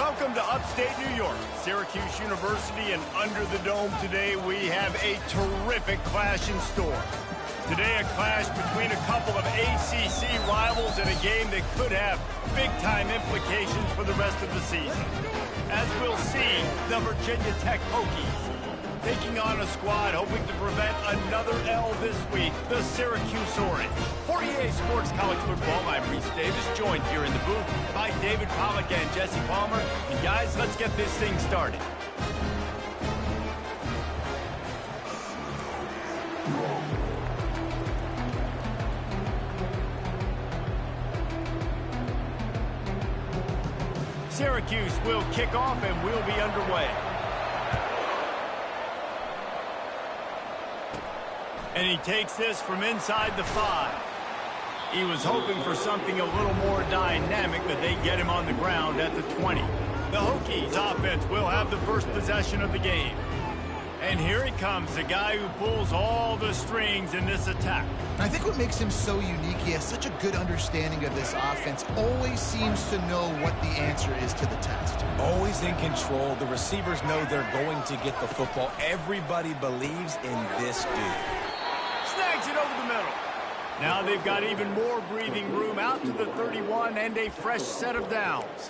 Welcome to upstate New York, Syracuse University, and under the dome today we have a terrific clash in store. Today a clash between a couple of ACC rivals in a game that could have big-time implications for the rest of the season. As we'll see, the Virginia Tech Hokies taking on a squad hoping to prevent another L this week, the Syracuse Orange. For EA Sports College Football, I'm Reese Davis, joined here in the booth by David Pollack and Jesse Palmer. And guys, let's get this thing started. Syracuse will kick off and we'll be underway. And he takes this from inside the 5. He was hoping for something a little more dynamic, but they get him on the ground at the 20. The Hokies offense will have the first possession of the game. And here he comes, the guy who pulls all the strings in this attack. I think what makes him so unique, he has such a good understanding of this offense, always seems to know what the answer is to the test. Always in control. The receivers know they're going to get the football. Everybody believes in this dude. Snags it over the middle. Now they've got even more breathing room out to the 31 and a fresh set of downs.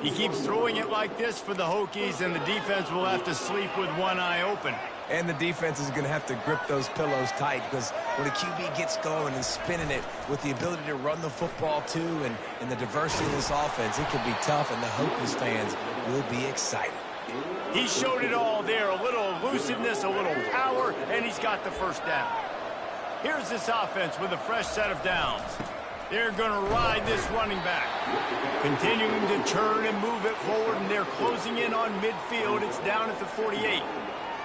He keeps throwing it like this for the Hokies, and the defense will have to sleep with one eye open. And the defense is going to have to grip those pillows tight, because when a QB gets going and spinning it with the ability to run the football too and the diversity of this offense, it could be tough, and the Hokies fans will be excited. He showed it all there, a little elusiveness, a little power, and he's got the first down. Here's this offense with a fresh set of downs. They're going to ride this running back. Continuing to turn and move it forward, and they're closing in on midfield. It's down at the 48.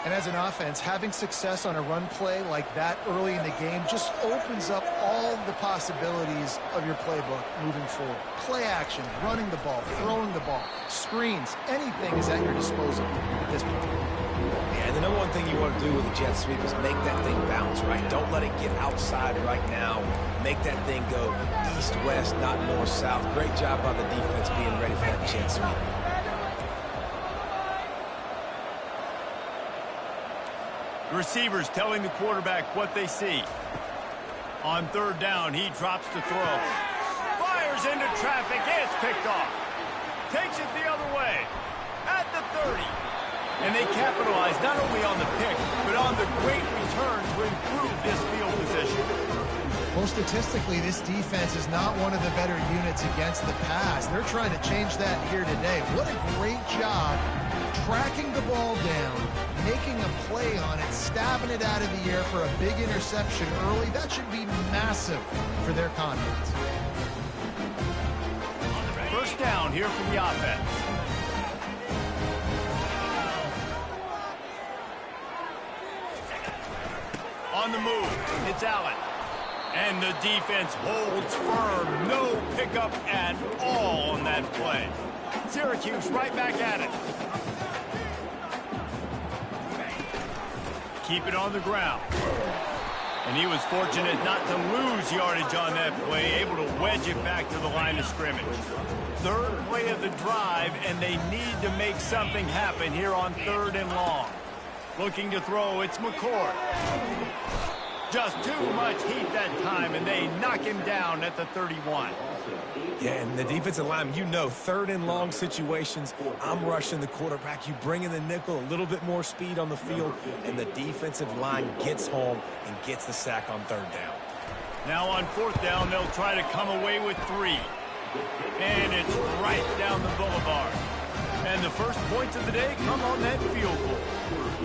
And as an offense, having success on a run play like that early in the game just opens up all the possibilities of your playbook moving forward. Play action, running the ball, throwing the ball, screens, anything is at your disposal at this point. Yeah, and the number one thing you want to do with a jet sweep is make that thing bounce, right? Don't let it get outside right now. Make that thing go east-west, not north-south. Great job by the defense being ready for that jet sweep. The receivers telling the quarterback what they see. On third down, he drops to throw. Fires into traffic. It's picked off. Takes it the other way. At the 30. And they capitalize not only on the pick, but on the great return to improve this field position. Well, statistically, this defense is not one of the better units against the pass. They're trying to change that here today. What a great job tracking the ball down, making a play on it, stabbing it out of the air for a big interception early. That should be massive for their confidence. First down here from the offense. On the move, it's Allen. And the defense holds firm. No pickup at all on that play. Syracuse right back at it. Keep it on the ground. And he was fortunate not to lose yardage on that play, able to wedge it back to the line of scrimmage. Third play of the drive, and they need to make something happen here on 3rd and long. Looking to throw, it's McCord. Just too much heat that time, and they knock him down at the 31. Yeah, and the defensive line, you know, 3rd and long situations, I'm rushing the quarterback. You bring in the nickel, a little bit more speed on the field, and the defensive line gets home and gets the sack on 3rd down. Now on 4th down, they'll try to come away with 3. And it's right down the boulevard. And the first points of the day come on that field goal.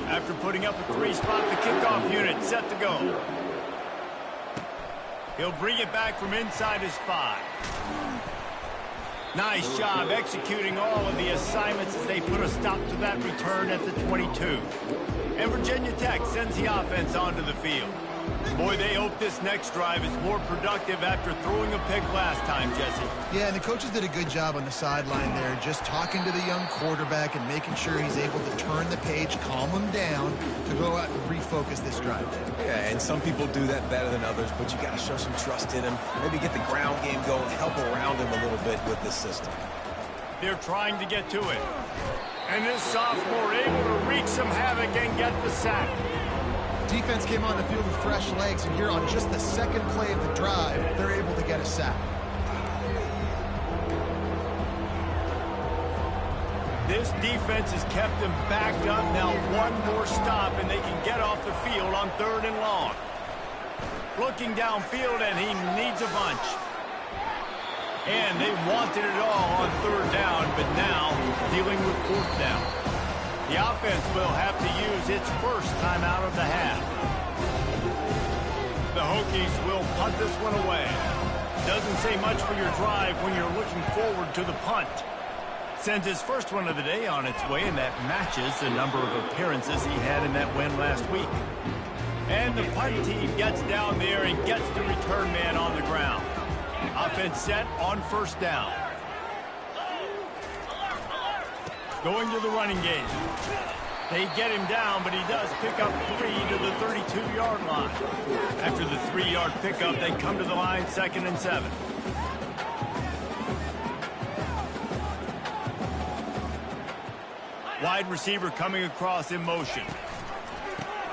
After putting up a 3-spot, the kickoff unit set to go. He'll bring it back from inside his 5. Nice job executing all of the assignments as they put a stop to that return at the 22. And Virginia Tech sends the offense onto the field. Boy, they hope this next drive is more productive after throwing a pick last time, Jesse. Yeah, and the coaches did a good job on the sideline there, just talking to the young quarterback and making sure he's able to turn the page, calm him down, to go out and refocus this drive. Yeah, and some people do that better than others, but you got to show some trust in him, maybe get the ground game going, help around him a little bit with this system. They're trying to get to it. And this sophomore able to wreak some havoc and get the sack. Defense came on the field with fresh legs, and here on just the second play of the drive, they're able to get a sack. This defense has kept them backed up. Now one more stop, and they can get off the field on 3rd and long. Looking downfield, and he needs a bunch. And they wanted it all on 3rd down, but now dealing with 4th down. The offense will have to use its first timeout of the half. The Hokies will punt this one away. Doesn't say much for your drive when you're looking forward to the punt. Sends his first one of the day on its way, and that matches the number of appearances he had in that win last week. And the punt team gets down there and gets the return man on the ground. Offense set on 1st down. Going to the running game. They get him down, but he does pick up 3 to the 32-yard line. After the 3-yard pickup, they come to the line 2nd and 7. Wide receiver coming across in motion.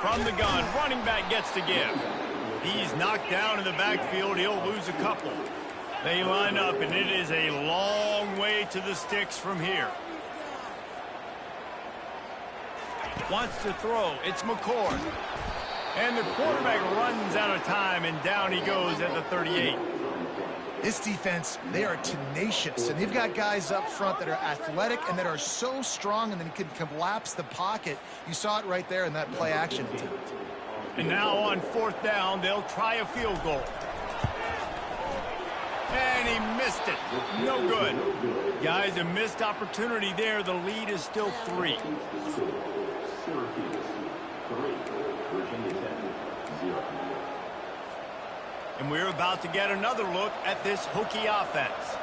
From the gun, running back gets to give. He's knocked down in the backfield. He'll lose a couple. They line up, and it is a long way to the sticks from here. Wants to throw. It's McCord. And the quarterback runs out of time, and down he goes at the 38. This defense, they are tenacious, and they've got guys up front that are athletic and that are so strong and then can collapse the pocket. You saw it right there in that play-action attempt. And now on 4th down, they'll try a field goal. And he missed it. No good. Guys, a missed opportunity there. The lead is still 3. And we're about to get another look at this Hokie offense.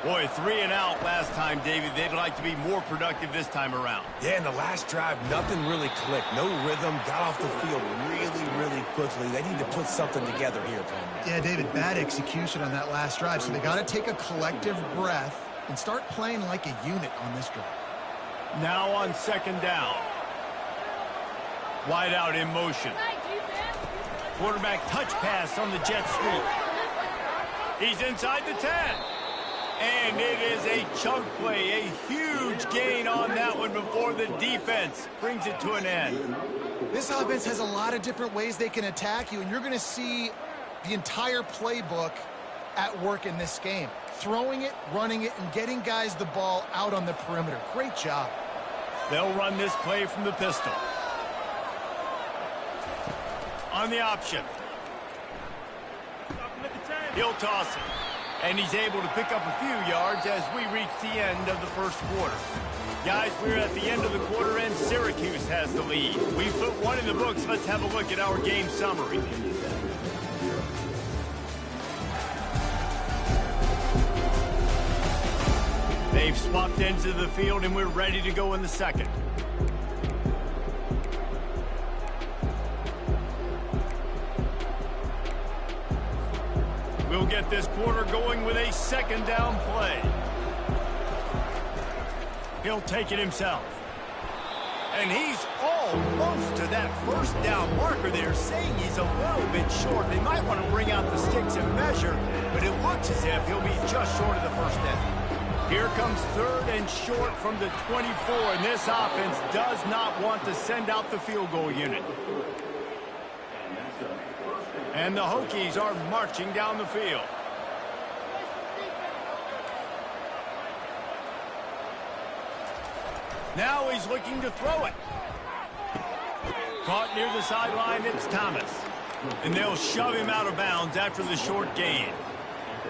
Boy, 3 and out last time, David. They'd like to be more productive this time around. Yeah, in the last drive, nothing really clicked. No rhythm. Got off the field really quickly. They need to put something together here, Palmer. Yeah, David, bad execution on that last drive. So they got to take a collective breath and start playing like a unit on this drive. Now on 2nd down. Wide out in motion. Quarterback touch pass on the jet sweep. He's inside the 10. And it is a chunk play, a huge gain on that one before the defense brings it to an end. This offense has a lot of different ways they can attack you, and you're going to see the entire playbook at work in this game. Throwing it, running it, and getting guys the ball out on the perimeter. Great job. They'll run this play from the pistol. On the option. He'll toss it. And he's able to pick up a few yards as we reach the end of the first quarter. Guys, we're at the end of the quarter, and Syracuse has the lead. We put one in the books. Let's have a look at our game summary. They've swapped into the field, and we're ready to go in the second. We'll get this quarter going with a 2nd down play. He'll take it himself. And he's almost to that 1st down marker there, saying he's a little bit short. They might want to bring out the sticks and measure, but it looks as if he'll be just short of the 1st down. Here comes 3rd and short from the 24, and this offense does not want to send out the field goal unit. And the Hokies are marching down the field. Now he's looking to throw it. Caught near the sideline, it's Thomas. And they'll shove him out of bounds after the short gain.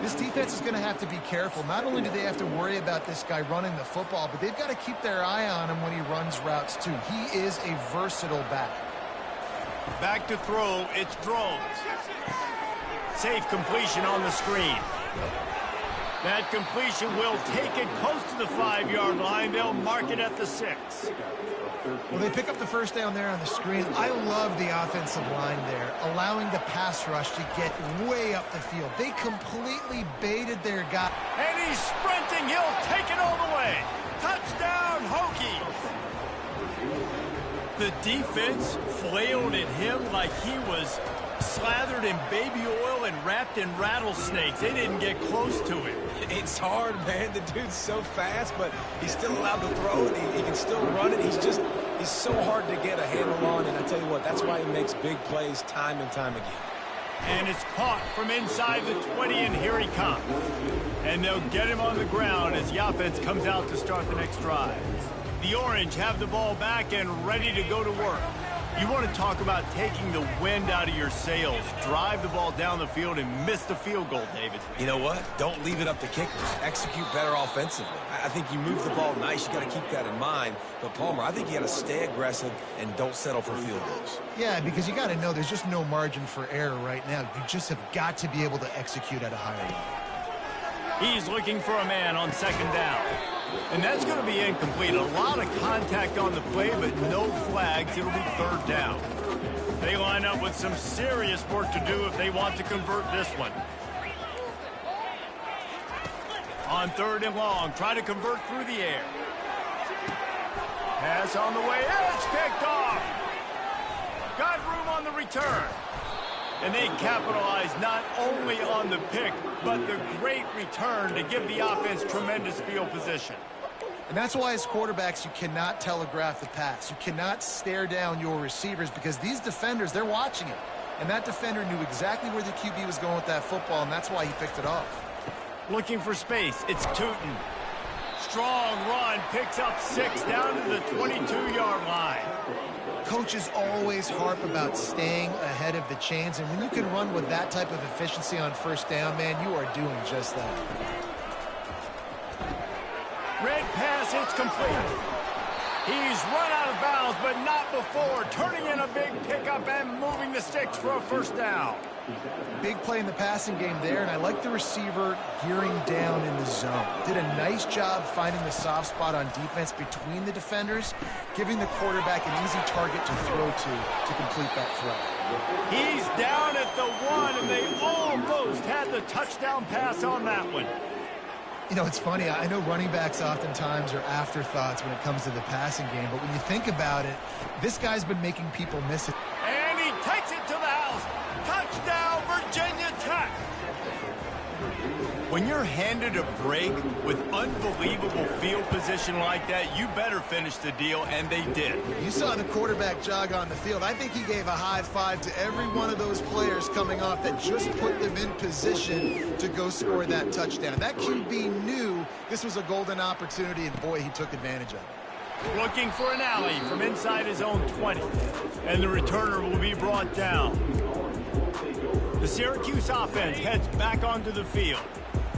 This defense is going to have to be careful. Not only do they have to worry about this guy running the football, but they've got to keep their eye on him when he runs routes too. He is a versatile back. Back to throw, it's Drones. Safe completion on the screen. That completion will take it close to the 5-yard line. They'll mark it at the 6. Well, they pick up the 1st down there on the screen. I love the offensive line there, allowing the pass rush to get way up the field. They completely baited their guy. And he's sprinting. He'll take it all the way. Touchdown, Hokies. The defense flailed at him like he was slathered in baby oil and wrapped in rattlesnakes. They didn't get close to him. It's hard, man. The dude's so fast, but he's still allowed to throw it. He can still run it. He's so hard to get a handle on, and I tell you what, that's why he makes big plays time and time again. And it's caught from inside the 20, and here he comes. And they'll get him on the ground as the offense comes out to start the next drive. The Orange have the ball back and ready to go to work. You want to talk about taking the wind out of your sails. Drive the ball down the field and miss the field goal, David. You know what? Don't leave it up to kickers. Execute better offensively. I think you move the ball nice. You got to keep that in mind. But, Palmer, I think you got to stay aggressive and don't settle for field goals. Yeah, because you got to know there's just no margin for error right now. You just have got to be able to execute at a higher level. He's looking for a man on second down. And that's going to be incomplete. A lot of contact on the play, but no flags. It'll be third down. They line up with some serious work to do if they want to convert this one. On third and long, try to convert through the air. Pass on the way. It's picked off. Got room on the return. And they capitalize not only on the pick, but the great return to give the offense tremendous field position. And that's why as quarterbacks, you cannot telegraph the pass. You cannot stare down your receivers because these defenders, they're watching it. And that defender knew exactly where the QB was going with that football, and that's why he picked it off. Looking for space. It's Tootin. Strong run. Picks up 6 down to the 22-yard line. Coaches always harp about staying ahead of the chains, and when you can run with that type of efficiency on first down, man, you are doing just that. Red pass, it's complete. He's run out of bounds, but not before. Turning in a big pickup and moving the sticks for a first down. Big play in the passing game there, and I like the receiver gearing down in the zone. Did a nice job finding the soft spot on defense between the defenders, giving the quarterback an easy target to throw to complete that throw. He's down at the 1, and they almost had the touchdown pass on that one. You know, it's funny. I know running backs oftentimes are afterthoughts when it comes to the passing game, but when you think about it, this guy's been making people miss it. And he takes it to the house. Touchdown, Virginia Tech. When you're handed a break with unbelievable field position like that, you better finish the deal, and they did. You saw the quarterback jog on the field. I think he gave a high five to every one of those players coming off that just put them in position to go score that touchdown. That QB knew this was a golden opportunity, and boy, he took advantage of it. Looking for an alley from inside his own 20. And the returner will be brought down. The Syracuse offense heads back onto the field.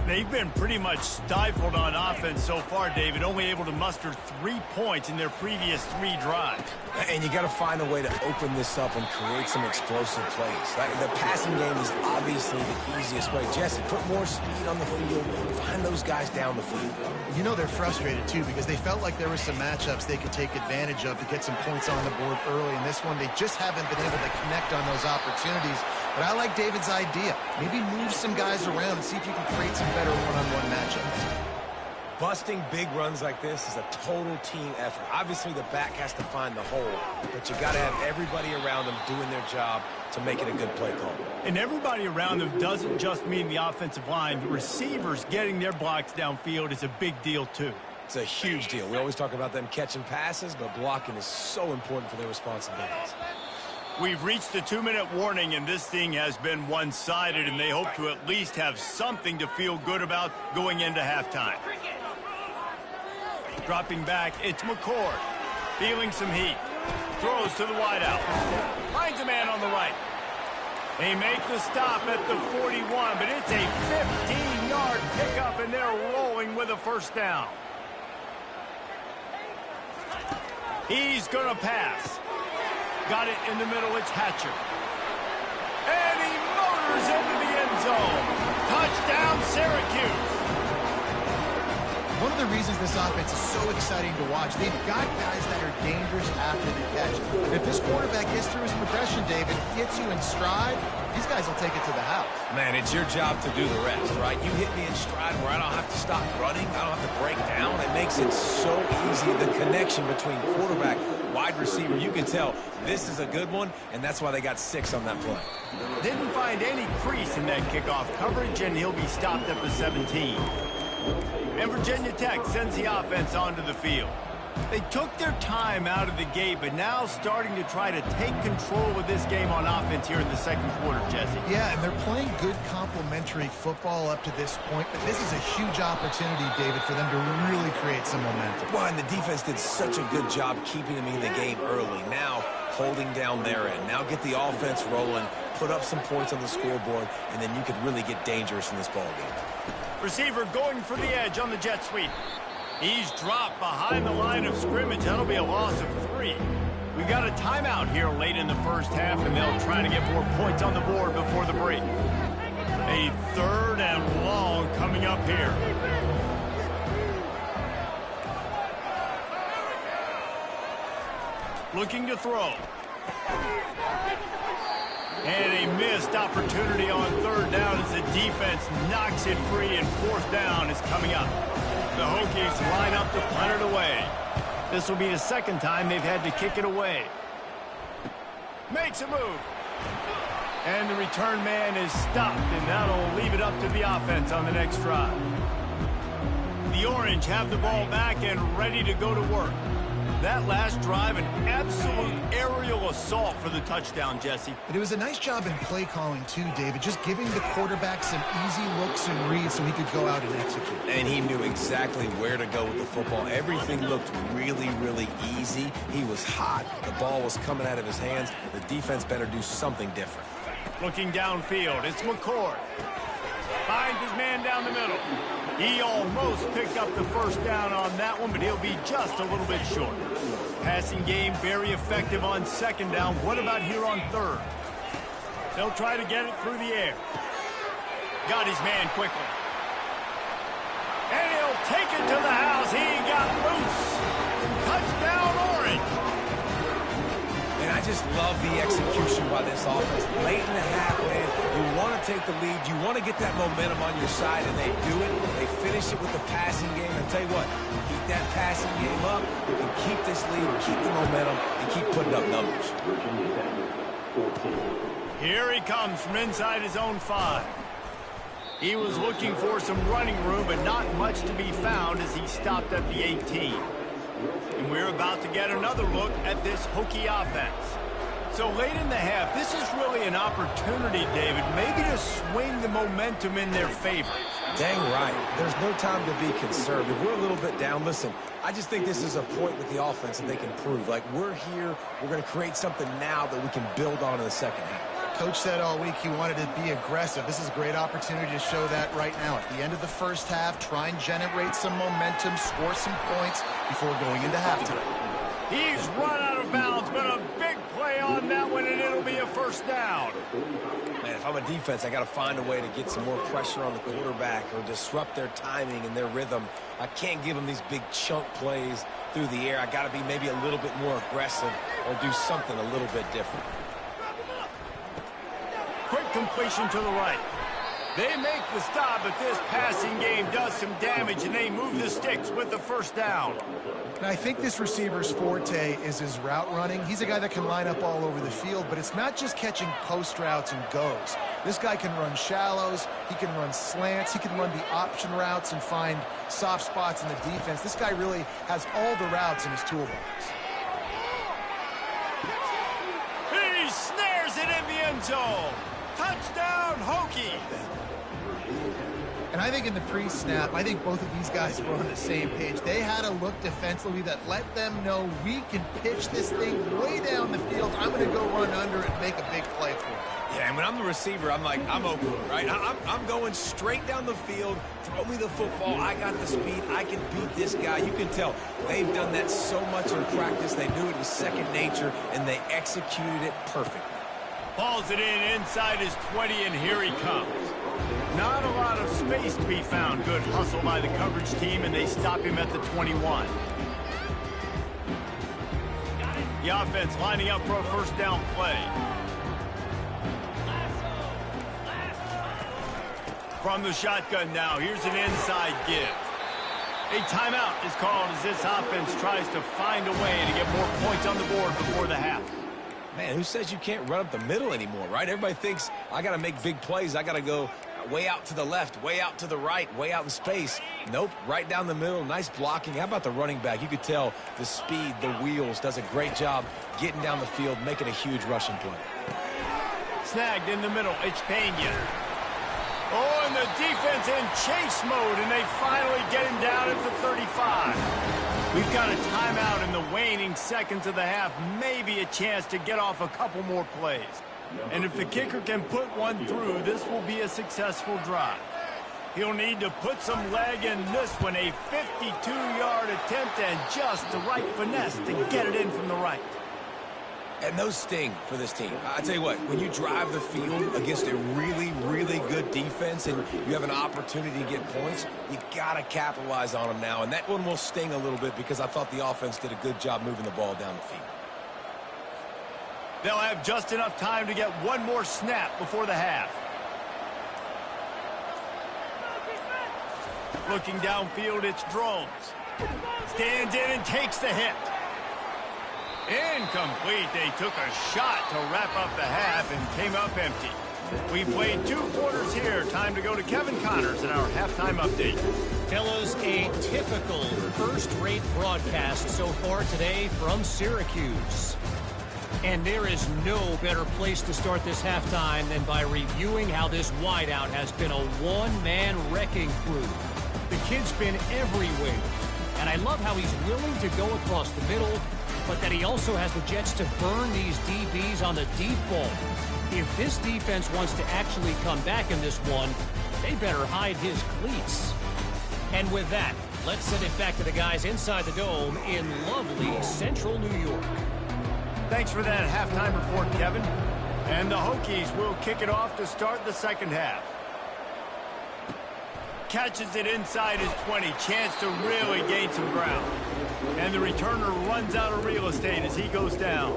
They've been pretty much stifled on offense so far, David, only able to muster 3 points in their previous 3 drives. And you got to find a way to open this up and create some explosive plays. The passing game is obviously the easiest way. Jesse, put more speed on the field. Find those guys down the field. You know they're frustrated, too, because they felt like there were some matchups they could take advantage of to get some points on the board early. In this one, they just haven't been able to connect on those opportunities. But I like David's idea. Maybe move some guys around and see if you can create some better one-on-one matchups. Busting big runs like this is a total team effort. Obviously, the back has to find the hole, but you got to have everybody around them doing their job to make it a good play call. And everybody around them doesn't just mean the offensive line. The receivers getting their blocks downfield is a big deal, too. It's a huge deal. We always talk about them catching passes, but blocking is so important for their responsibilities. We've reached the 2-minute warning, and this thing has been one-sided, and they hope to at least have something to feel good about going into halftime. Dropping back, it's McCord. Feeling some heat. Throws to the wideout. Finds a man on the right. They make the stop at the 41, but it's a 15-yard pickup, and they're rolling with a first down. He's going to pass. Got it in the middle, it's Hatcher. And he motors into the end zone. Touchdown, Syracuse. One of the reasons this offense is so exciting to watch, they've got guys that are dangerous after the catch. If this quarterback gets through his progression, David, gets you in stride, these guys will take it to the house. Man, it's your job to do the rest, right? You hit me in stride where I don't have to stop running. I don't have to break down. It makes it so easy. The connection between quarterback, wide receiver, you can tell this is a good one, and that's why they got 6 on that play. Didn't find any crease in that kickoff coverage, and he'll be stopped at the 17. And Virginia Tech sends the offense onto the field. They took their time out of the gate, but now starting to try to take control of this game on offense here in the second quarter, Jesse. Yeah, and they're playing good complementary football up to this point, but this is a huge opportunity, David, for them to really create some momentum. Well, and the defense did such a good job keeping them in the game early. Now, holding down their end. Now get the offense rolling, put up some points on the scoreboard, and then you could really get dangerous in this ball game. Receiver going for the edge on the jet sweep. He's dropped behind the line of scrimmage. That'll be a loss of 3. We've got a timeout here late in the first half, and they'll try to get more points on the board before the break. A 3rd and long coming up here. Looking to throw. And a missed opportunity on 3rd down as the defense knocks it free, and 4th down is coming up. The Hokies line up to punt it away. This will be the 2nd time they've had to kick it away. Makes a move. And the return man is stopped, and that'll leave it up to the offense on the next drive. The Orange have the ball back and ready to go to work. That last drive, an absolute aerial assault for the touchdown, Jesse. But it was a nice job in play calling, too, David, just giving the quarterback some easy looks and reads so he could go out and execute. And he knew exactly where to go with the football. Everything looked really, really easy. He was hot. The ball was coming out of his hands. The defense better do something different. Looking downfield, it's McCord. Finds his man down the middle. He almost picked up the 1st down on that one, but he'll be just a little bit short. Passing game very effective on 2nd down. What about here on 3rd? They'll try to get it through the air. Got his man quickly. And he'll take it to the house. He got loose. Touchdown, Orange. And I just love the execution by this offense. Late in the half, man, you want to take the lead. You want to get that momentum on your side, and they do it. They finish it with the passing game. And tell you what, keep that passing game up, and keep this lead, keep the momentum, and keep putting up numbers. Here he comes from inside his own 5. He was looking for some running room, but not much to be found as he stopped at the 18. And we're about to get another look at this Hokie offense. So late in the half, this is really an opportunity, David, maybe to swing the momentum in their favor. Dang right. There's no time to be concerned. If we're a little bit down, listen, I just think this is a point with the offense that they can prove. Like, we're here, we're going to create something now that we can build on in the second half. Coach said all week he wanted to be aggressive. This is a great opportunity to show that right now. At the end of the first half, try and generate some momentum, score some points before going into halftime. He's run out of bounds, but a big play on that one, and it'll be a 1st down. Man, if I'm a defense, I got to find a way to get some more pressure on the quarterback or disrupt their timing and their rhythm. I can't give them these big chunk plays through the air. I got to be maybe a little bit more aggressive or do something a little bit different. Quick completion to the right. They make the stop, but this passing game does some damage, and they move the sticks with the 1st down. And I think this receiver's forte is his route running. He's a guy that can line up all over the field, but it's not just catching post routes and goes. This guy can run shallows, he can run slants, he can run the option routes and find soft spots in the defense. This guy really has all the routes in his toolbox. He snares it in the end zone. Touchdown, Hokies. And I think in the pre-snap, I think both of these guys were on the same page. They had a look defensively that let them know we can pitch this thing way down the field. I'm going to go run under and make a big play for it. Yeah, and when I'm the receiver, I'm like, I'm open, right? I'm going straight down the field. Throw me the football. I got the speed. I can beat this guy. You can tell they've done that so much in practice. They knew it was second nature, and they executed it perfectly. Hauls it in inside his 20, and here he comes. Not a lot of space to be found. Good hustle by the coverage team, and they stop him at the 21. The offense lining up for a first down play. From the shotgun now, here's an inside give. A timeout is called as this offense tries to find a way to get more points on the board before the half. Man, who says you can't run up the middle anymore, right? Everybody thinks I got to make big plays. I got to go way out to the left, way out to the right, way out in space. Nope, right down the middle. Nice blocking. How about the running back? You could tell the speed, the wheels, does a great job getting down the field, making a huge rushing play. Snagged in the middle. It's Pena. Oh, and the defense in chase mode, and they finally get him down at the 35. We've got a timeout in the waning seconds of the half, maybe a chance to get off a couple more plays. And if the kicker can put one through, this will be a successful drive. He'll need to put some leg in this one, a 52-yard attempt and just the right finesse to get it in from the right. And those sting for this team. I tell you what, when you drive the field against a really, really good defense and you have an opportunity to get points, you got to capitalize on them now. And that one will sting a little bit because I thought the offense did a good job moving the ball down the field. They'll have just enough time to get one more snap before the half. Looking downfield, it's Drones. Stands in and takes the hit. Incomplete. They took a shot to wrap up the half and came up empty. We played 2 quarters here. Time to go to Kevin Connors in our halftime update. Fellas, a typical first-rate broadcast so far today from Syracuse. And there is no better place to start this halftime than by reviewing how this wideout has been a one-man wrecking crew. The kid's been everywhere. And I love how he's willing to go across the middle, but that he also has the Jets to burn these DBs on the deep ball. If this defense wants to actually come back in this one, they better hide his cleats. And with that, let's send it back to the guys inside the dome in lovely central New York. Thanks for that halftime report, Kevin. And the Hokies will kick it off to start the second half. Catches it inside his 20. Chance to really gain some ground. And the returner runs out of real estate as he goes down.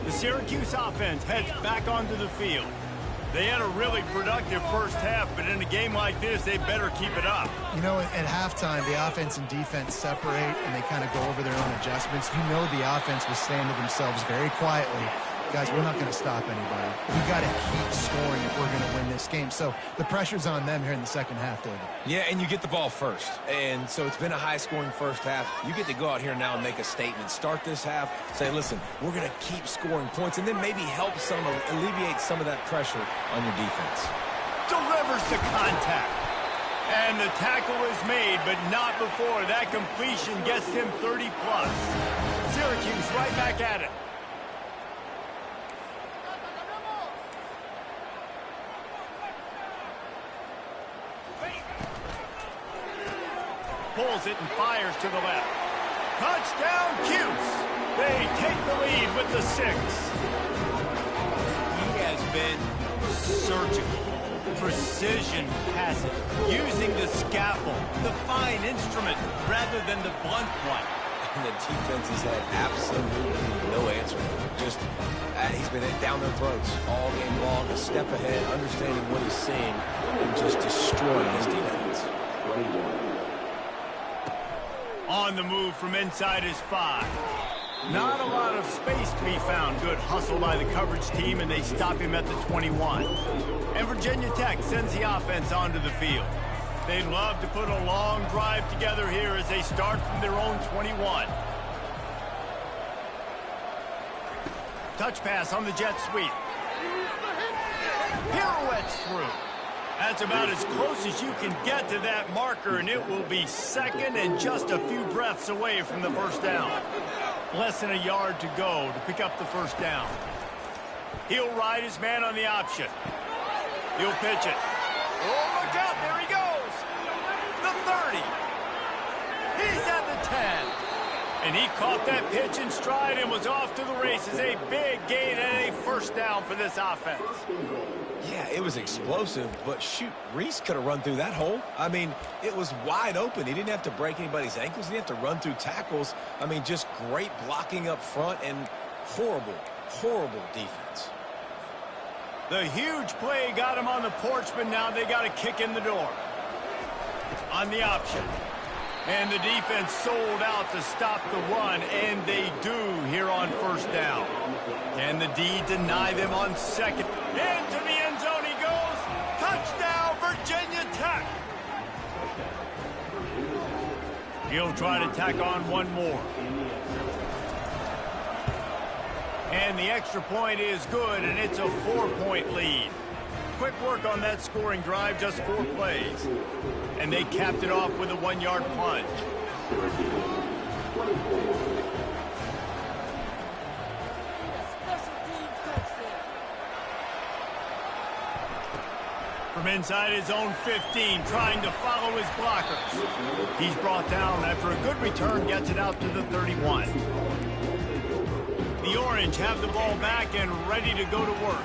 The Syracuse offense heads back onto the field. They had a really productive first half, but in a game like this, they better keep it up. You know, at halftime, the offense and defense separate, and they kind of go over their own adjustments. You know the offense was saying to themselves very quietly, guys, we're not going to stop anybody. We got to keep scoring if we're going to win this game. So the pressure's on them here in the second half, David. Yeah, and you get the ball first. And so it's been a high-scoring first half. You get to go out here now and make a statement. Start this half, say, listen, we're going to keep scoring points, and then maybe help alleviate some of that pressure on your defense. Delivers the contact. And the tackle is made, but not before that completion gets him 30+. Syracuse right back at it. Pulls it and fires to the left. Touchdown, Cuse. They take the lead with the 6. He has been surgical. Precision passes. Using the scalpel, the fine instrument, rather than the blunt one. And the defense has had absolutely no answer. Just, he's been down their throats all game long, a step ahead, understanding what he's seeing, and just destroying this defense. On the move from inside his 5. Not a lot of space to be found. Good hustle by the coverage team, and they stop him at the 21. And Virginia Tech sends the offense onto the field. They'd love to put a long drive together here as they start from their own 21. Touch pass on the jet sweep. Pirouettes through. That's about as close as you can get to that marker, and it will be second and just a few breaths away from the first down. Less than a yard to go to pick up the first down. He'll ride his man on the option. He'll pitch it. Oh, look out, there he goes. The 30. He's at the 10. And he caught that pitch in stride and was off to the races. A big gain and a first down for this offense. Yeah, it was explosive, but shoot, Reese could have run through that hole. I mean, it was wide open. He didn't have to break anybody's ankles. He didn't have to run through tackles. I mean, just great blocking up front and horrible, horrible defense. The huge play got him on the porch, but now they got a kick in the door. On the option. And the defense sold out to stop the run, and they do here on first down. And the D deny them on second. Into the end zone he goes. Touchdown, Virginia Tech. He'll try to tack on one more. And the extra point is good, and it's a 4-point lead. Quick work on that scoring drive, just 4 plays. And they capped it off with a 1-yard plunge. From inside his own 15, trying to follow his blockers. He's brought down after a good return, gets it out to the 31. The Orange have the ball back and ready to go to work.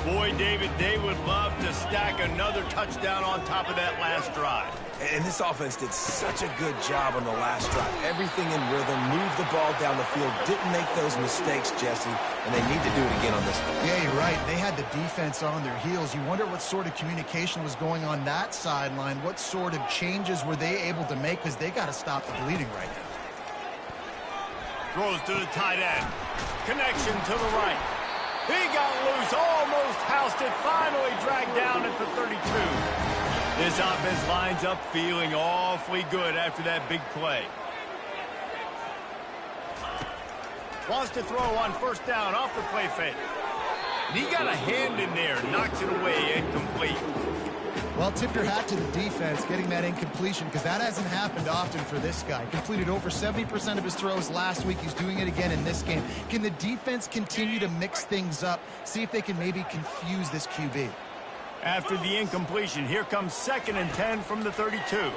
Boy, David, they would love to stack another touchdown on top of that last drive. And this offense did such a good job on the last drive. Everything in rhythm, moved the ball down the field, didn't make those mistakes, Jesse, and they need to do it again on this one. Yeah, you're right. They had the defense on their heels. You wonder what sort of communication was going on that sideline. What sort of changes were they able to make, because they got to stop the bleeding right now. Throws to the tight end. Connection to the right. He got loose, almost housed it, finally dragged down at the 32. This offense lines up feeling awfully good after that big play. Wants to throw on first down off the play fake. And he got a hand in there, knocks it away, incomplete. Well, tip your hat to the defense getting that incompletion, because that hasn't happened often for this guy. Completed over 70% of his throws last week. He's doing it again in this game. Can the defense continue to mix things up, see if they can maybe confuse this QB? After the incompletion, here comes 2nd and 10 from the 32.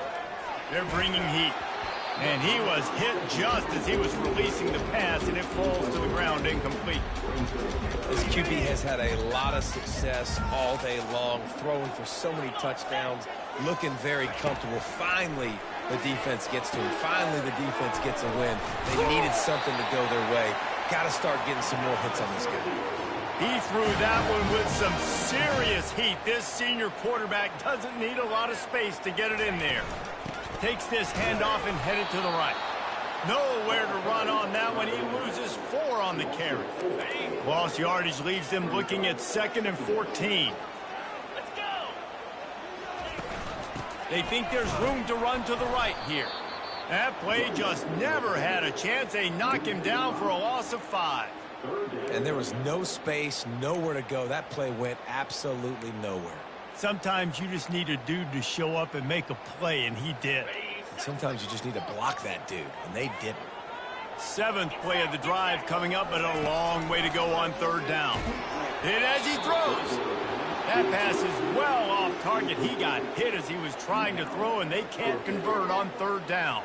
They're bringing heat. And he was hit just as he was releasing the pass, and it falls to the ground incomplete. This QB has had a lot of success all day long, throwing for so many touchdowns, looking very comfortable. Finally, the defense gets to him. Finally, the defense gets a win. They needed something to go their way. Got to start getting some more hits on this guy. He threw that one with some serious heat. This senior quarterback doesn't need a lot of space to get it in there. Takes this handoff and headed to the right. Nowhere to run on that one. He loses 4 on the carry. Lost yardage leaves them looking at 2nd and 14. Let's go. They think there's room to run to the right here. That play just never had a chance. They knock him down for a loss of 5. And there was no space, nowhere to go. That play went absolutely nowhere. Sometimes you just need a dude to show up and make a play, and he did. Sometimes you just need to block that dude, and they didn't. 7th play of the drive coming up, but a long way to go on 3rd down. And as he throws, that pass is well off target. He got hit as he was trying to throw, and they can't convert on 3rd down.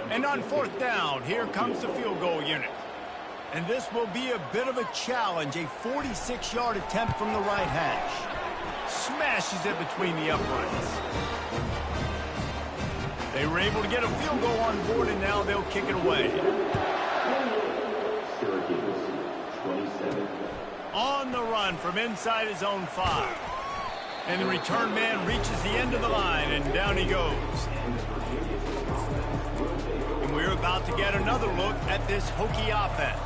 And on 4th down, here comes the field goal unit. And this will be a bit of a challenge, a 46-yard attempt from the right hash. Smashes it between the uprights. They were able to get a field goal on board, and now they'll kick it away. On the run from inside his own 5. And the return man reaches the end of the line, and down he goes. And we're about to get another look at this Hokie offense.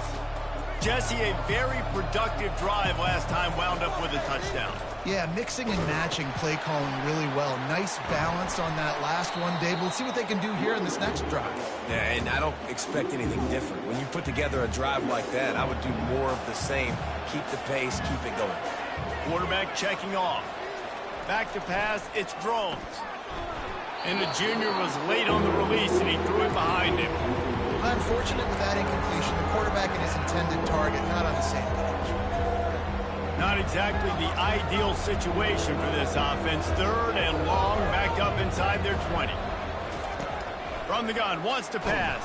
Jesse, a very productive drive last time, wound up with a touchdown. Yeah, mixing and matching play calling really well. Nice balance on that last one, Dave. Let's see what they can do here in this next drive. Yeah, and I don't expect anything different. When you put together a drive like that, I would do more of the same. Keep the pace, keep it going. Quarterback checking off. Back to pass, it's Drones. And the junior was late on the release, and he threw it behind him. Unfortunate with that incompletion. The quarterback and his intended target not on the same page. Not exactly the ideal situation for this offense. 3rd and long, back up inside their 20. From the gun, wants to pass.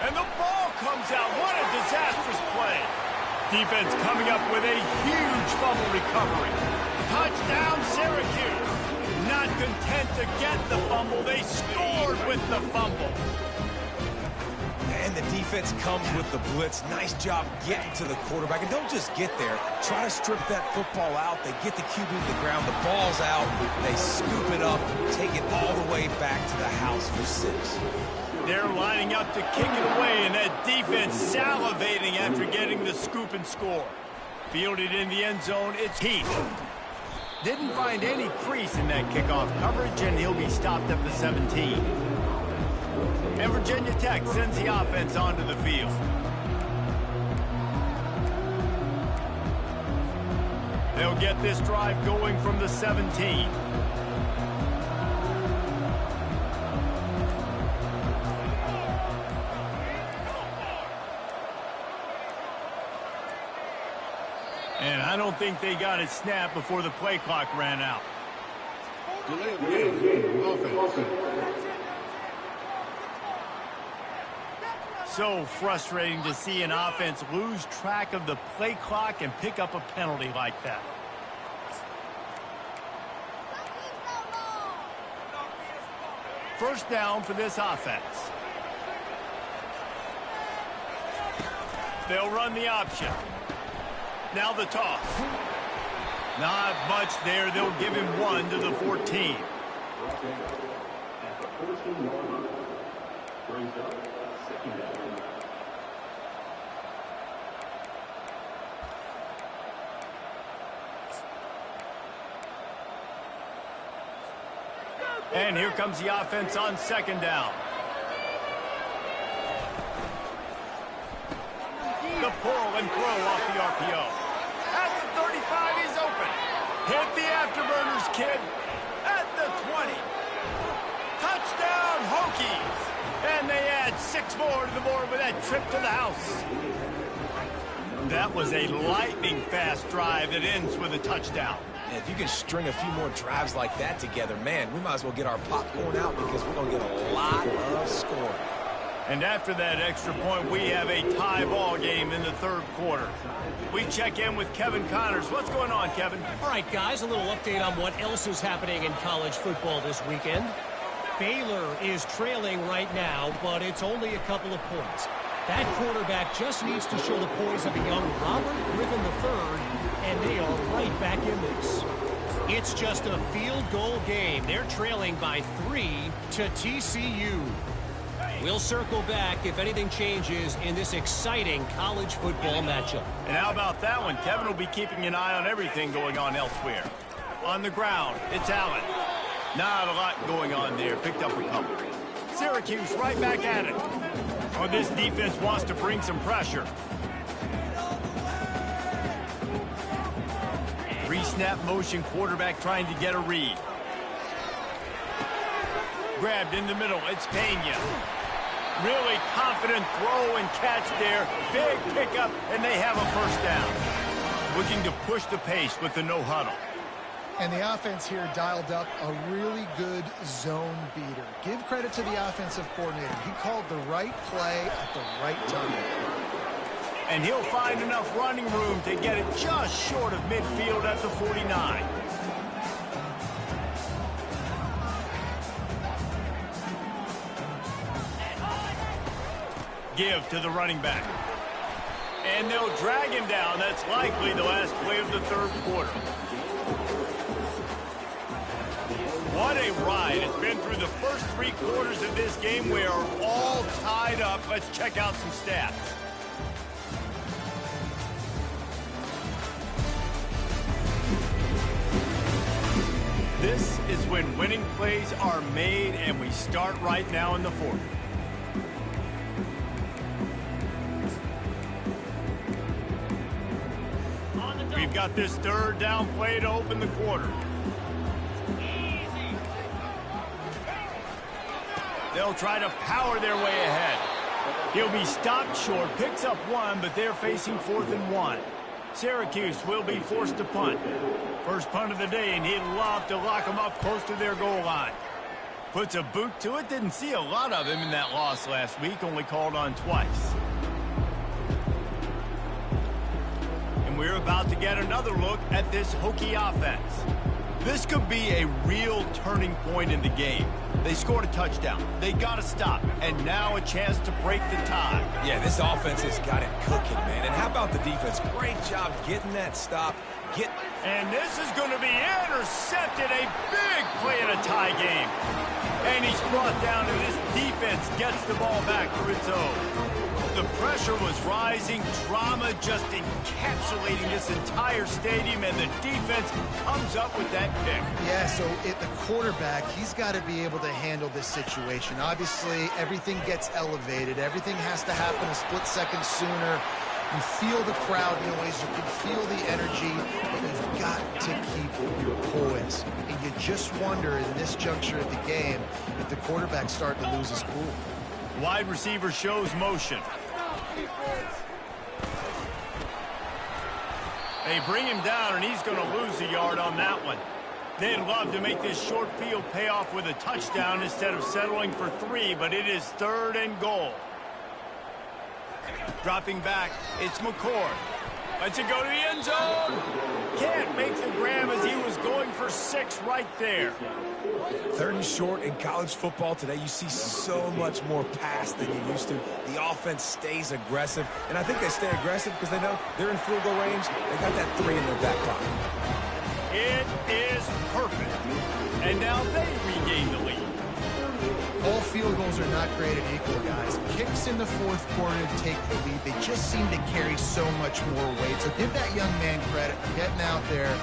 And the ball comes out. What a disastrous play. Defense coming up with a huge fumble recovery. Touchdown, Syracuse. Not content to get the fumble, they scored with the fumble. And the defense comes with the blitz. Nice job getting to the quarterback. And don't just get there. Try to strip that football out. They get the QB to the ground. The ball's out. They scoop it up, take it all the way back to the house for 6. They're lining up to kick it away, and that defense salivating after getting the scoop and score. Fielded in the end zone, it's Heath. Didn't find any crease in that kickoff coverage, and he'll be stopped at the 17. And Virginia Tech sends the offense onto the field. They'll get this drive going from the 17. And I don't think they got it snapped before the play clock ran out. So frustrating to see an offense lose track of the play clock and pick up a penalty like that. First down for this offense. They'll run the option. Now the toss. Not much there. They'll give him 1 to the 14. And here comes the offense on second down. The pull and throw off the RPO. At the 35, he's open. Hit the afterburners, kid. At the 20. Touchdown, Hokies. And they add 6 more to the board with that trip to the house. That was a lightning-fast drive that ends with a touchdown. And if you can string a few more drives like that together, man, we might as well get our popcorn out because we're going to get a lot of scoring. And after that extra point, we have a tie ball game in the third quarter. We check in with Kevin Connors. What's going on, Kevin? All right, guys, a little update on what else is happening in college football this weekend. Baylor is trailing right now, but it's only a couple of points. That quarterback just needs to show the poise of a young Robert Griffin III, and they are right back in this. It's just a field goal game. They're trailing by 3 to TCU. We'll circle back if anything changes in this exciting college football matchup. And how about that one? Kevin will be keeping an eye on everything going on elsewhere. On the ground, it's Allen. Not a lot going on there. Picked up a couple. Syracuse right back at it. Oh, this defense wants to bring some pressure. Pre-snap motion, quarterback trying to get a read. Grabbed in the middle, it's Pena. Really confident throw and catch there. Big pickup, and they have a first down. Looking to push the pace with the no huddle. And the offense here dialed up a really good zone beater. Give credit to the offensive coordinator. He called the right play at the right time. And he'll find enough running room to get it just short of midfield at the 49. Give to the running back. And they'll drag him down. That's likely the last play of the third quarter. What a ride. It's been through the first 3 quarters of this game. We are all tied up. Let's check out some stats. This is when winning plays are made, and we start right now in the fourth. We've got this third down play to open the quarter. They'll try to power their way ahead. He'll be stopped short, picks up 1, but they're facing 4th and 1. Syracuse will be forced to punt. First punt of the day, and he'd love to lock them up close to their goal line. Puts a boot to it. Didn't see a lot of him in that loss last week. Only called on twice. And we're about to get another look at this Hokie offense. This could be a real turning point in the game. They scored a touchdown. They got to stop. And now a chance to break the tie. Yeah, this offense has got it cooking, man. And how about the defense? Great job getting that stop. And this is going to be intercepted. A big play in a tie game. And he's brought down, and this defense gets the ball back for its own. The pressure was rising, drama just encapsulating this entire stadium, and the defense comes up with that pick. Yeah, so the quarterback, he's got to be able to handle this situation. Obviously, everything gets elevated. Everything has to happen a split second sooner. You feel the crowd noise, you can feel the energy, but you've got to keep your poise. And you just wonder in this juncture of the game if the quarterback's starting to lose his cool. Wide receiver shows motion. They bring him down, and he's going to lose a yard on that one. They'd love to make this short field pay off with a touchdown instead of settling for 3, but it is 3rd and goal. Dropping back, it's McCord. Lets it go to the end zone. Can't make the grab as he was going for 6 right there. 3rd and short in college football today. You see so much more pass than you used to. The offense stays aggressive, and I think they stay aggressive because they know they're in field goal range. They got that 3 in their back pocket. It is perfect. And now they regain the lead. All field goals are not created equal, guys. Kicks in the 4th quarter to take the lead. They just seem to carry so much more weight. So give that young man credit for getting out there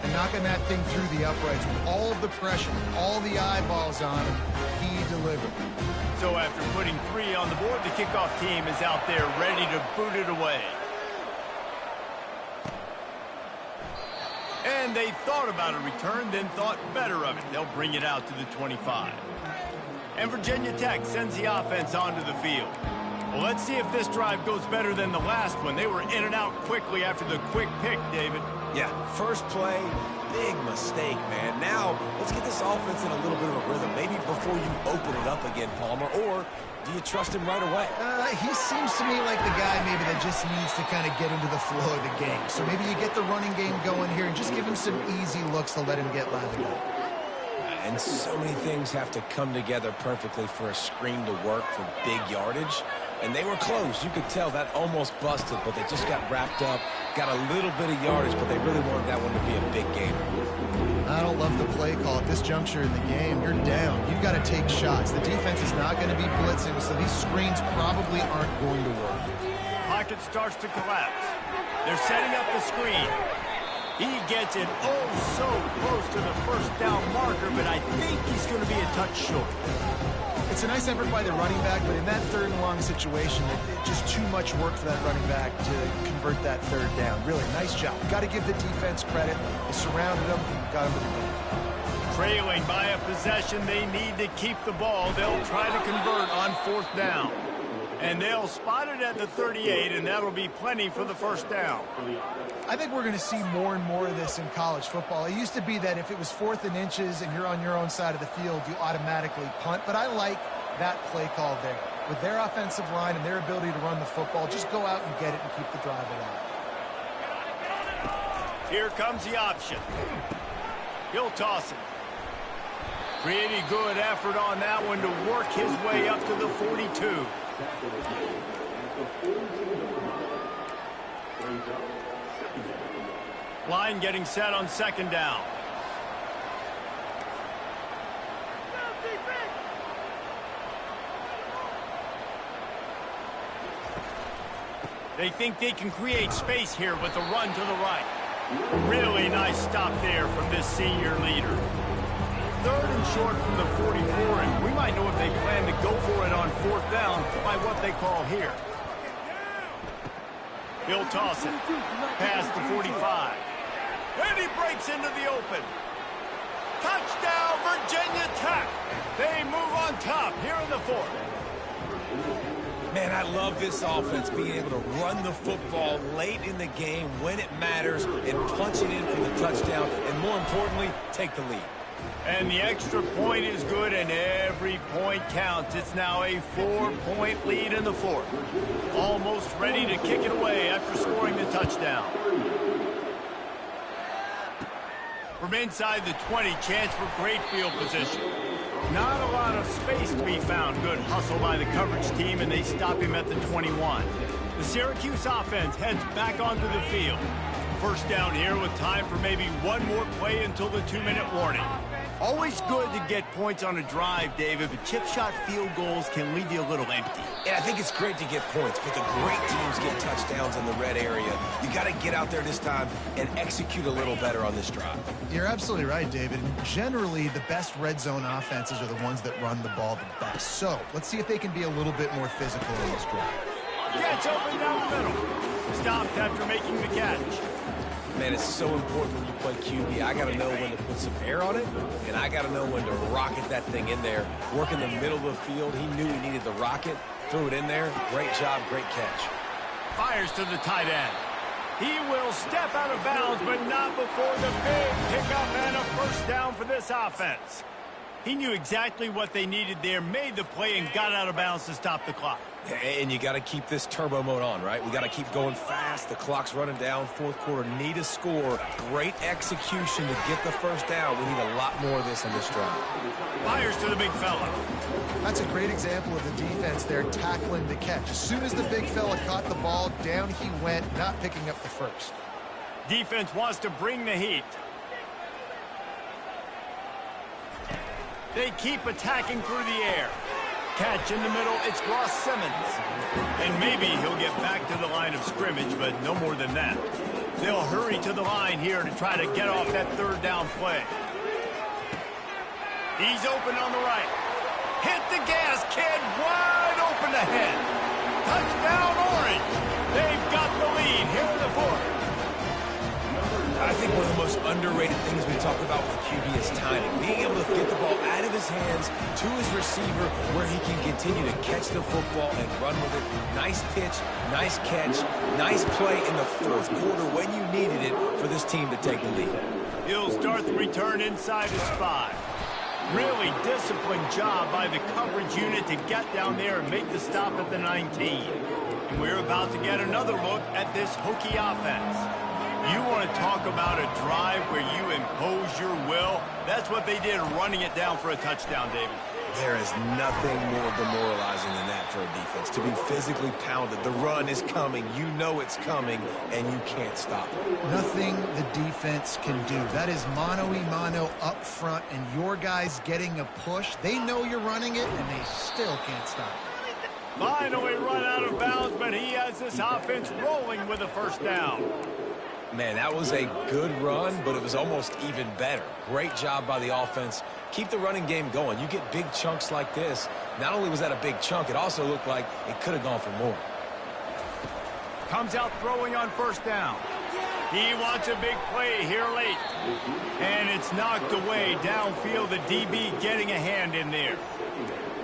and knocking that thing through the uprights with all of the pressure, all the eyeballs on him. He delivered. So after putting 3 on the board, the kickoff team is out there ready to boot it away. And they thought about a return, then thought better of it. They'll bring it out to the 25. And Virginia Tech sends the offense onto the field. Well, let's see if this drive goes better than the last one. They were in and out quickly after the quick pick, David. Yeah, first play, big mistake, man. Now, let's get this offense in a little bit of a rhythm. Maybe before you open it up again, Palmer, or do you trust him right away? He seems to me like the guy maybe that just needs to kind of get into the flow of the game. So maybe you get the running game going here and just give him some easy looks to let him get lathered up. And so many things have to come together perfectly for a screen to work for big yardage. And they were close. You could tell that almost busted, but they just got wrapped up, got a little bit of yardage, but they really wanted that one to be a big game. I don't love the play call. At this juncture in the game, you're down. You've got to take shots. The defense is not going to be blitzing, so these screens probably aren't going to work. Pocket starts to collapse. They're setting up the screen. He gets it so close to the 1st down marker, but I think he's going to be a touch short. It's a nice effort by the running back, but in that 3rd and long situation, it's just too much work for that running back to convert that 3rd down. Really, nice job. Got to give the defense credit. They surrounded him, got him to the goal. Trailing by a possession, they need to keep the ball. They'll try to convert on 4th down. And they'll spot it at the 38, and that'll be plenty for the 1st down. I think we're going to see more and more of this in college football. It used to be that if it was 4th and inches and you're on your own side of the field, you automatically punt. But I like that play call there. With their offensive line and their ability to run the football, just go out and get it and keep the drive alive. Here comes the option. He'll toss it. Pretty good effort on that one to work his way up to the 42. Line getting set on 2nd down. They think they can create space here with the run to the right. Really nice stop there from this senior leader. 3rd and short from the 44, and we might know if they plan to go for it on 4th down by what they call here. He'll toss it past the 45. And he breaks into the open. Touchdown, Virginia Tech. They move on top here in the 4th. Man, I love this offense being able to run the football late in the game when it matters and punch it in for the touchdown and, more importantly, take the lead. And the extra point is good, and every point counts. It's now a 4-point lead in the fourth. Almost ready to kick it away after scoring the touchdown. From inside the 20, chance for great field position. Not a lot of space to be found. Good hustle by the coverage team, and they stop him at the 21. The Syracuse offense heads back onto the field. First down here with time for maybe one more play until the 2-minute warning. Always good to get points on a drive, David, but chip shot field goals can leave you a little empty. And I think it's great to get points, but the great teams get touchdowns in the red area. You got to get out there this time and execute a little better on this drive. You're absolutely right, David. Generally, the best red zone offenses are the ones that run the ball the best. So let's see if they can be a little bit more physical in this drive. Gets open down the middle. Stopped after making the catch. Man, it's so important when you play QB. I got to know when to put some air on it, and I got to know when to rocket that thing in there. Work in the middle of the field. He knew he needed the rocket. Threw it in there. Great job, great catch. Fires to the tight end. He will step out of bounds, but not before the big pickup and a first down for this offense. He knew exactly what they needed there, made the play, and got out of bounds to stop the clock. And you got to keep this turbo mode on, right? We got to keep going fast. The clock's running down. Fourth quarter, need a score. Great execution to get the first down. We need a lot more of this in this drive. Fires to the big fella. That's a great example of the defense there tackling the catch. As soon as the big fella caught the ball, down he went, not picking up the first. Defense wants to bring the heat. They keep attacking through the air. Catch in the middle, it's Ross Simmons. And maybe he'll get back to the line of scrimmage, but no more than that. They'll hurry to the line here to try to get off that third down play. He's open on the right. Hit the gas, kid, wide open ahead. Touchdown, Orange. They've got the lead here in the fourth. I think one of the most underrated things we talk about with QB is timing. Being able to get the ball out of his hands to his receiver where he can continue to catch the football and run with it. Nice pitch, nice catch, nice play in the fourth quarter when you needed it for this team to take the lead. He'll start the return inside his 5. Really disciplined job by the coverage unit to get down there and make the stop at the 19. And we're about to get another look at this Hokie offense. You want to talk about a drive where you impose your will? That's what they did, running it down for a touchdown, David. There is nothing more demoralizing than that for a defense. To be physically pounded. The run is coming. You know it's coming, and you can't stop it. Nothing the defense can do. That is mano-a-mano up front, and your guys getting a push. They know you're running it, and they still can't stop it. Finally run out of bounds, but he has this offense rolling with a first down. Man, that was a good run, but it was almost even better. Great job by the offense. Keep the running game going. You get big chunks like this. Not only was that a big chunk, it also looked like it could have gone for more. Comes out throwing on first down. He wants a big play here late. And it's knocked away downfield. The DB getting a hand in there.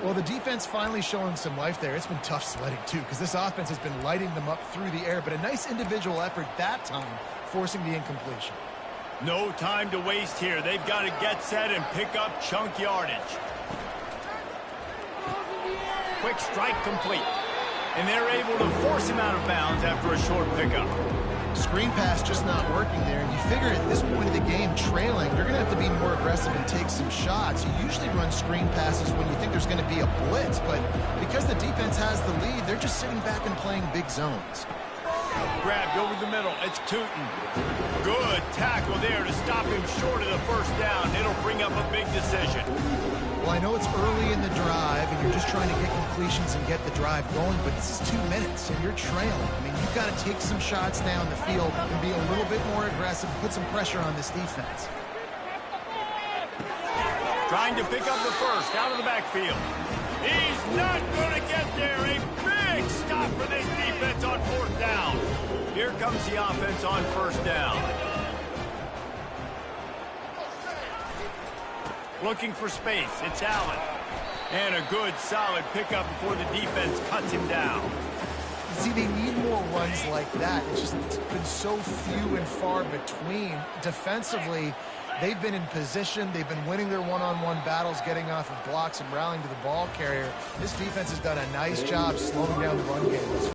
Well, the defense finally showing some life there. It's been tough sledding, too, because this offense has been lighting them up through the air. But a nice individual effort that time, forcing the incompletion. No time to waste here. They've got to get set and pick up chunk yardage. Quick strike complete. And they're able to force him out of bounds after a short pickup. Screen pass just not working there. And you figure at this point of the game, trailing, you're going to have to be more aggressive and take some shots. You usually run screen passes when you think there's going to be a blitz. But because the defense has the lead, they're just sitting back and playing big zones. Grabbed over the middle. It's Tootin. Good tackle there to stop him short of the first down. It'll bring up a big decision. Well, I know it's early in the drive, and you're just trying to get completions and get the drive going, but this is 2 minutes, and you're trailing. I mean, you've got to take some shots down the field and be a little bit more aggressive, put some pressure on this defense. Trying to pick up the first out of the backfield. He's not going to get there. A big stop for this defense on fourth down. Here comes the offense on first down. Looking for space. It's Allen. And a good, solid pickup before the defense cuts him down. See, they need more runs like that. It's been so few and far between. Defensively, they've been in position. They've been winning their one-on-one battles, getting off of blocks and rallying to the ball carrier. This defense has done a nice job slowing down the run game.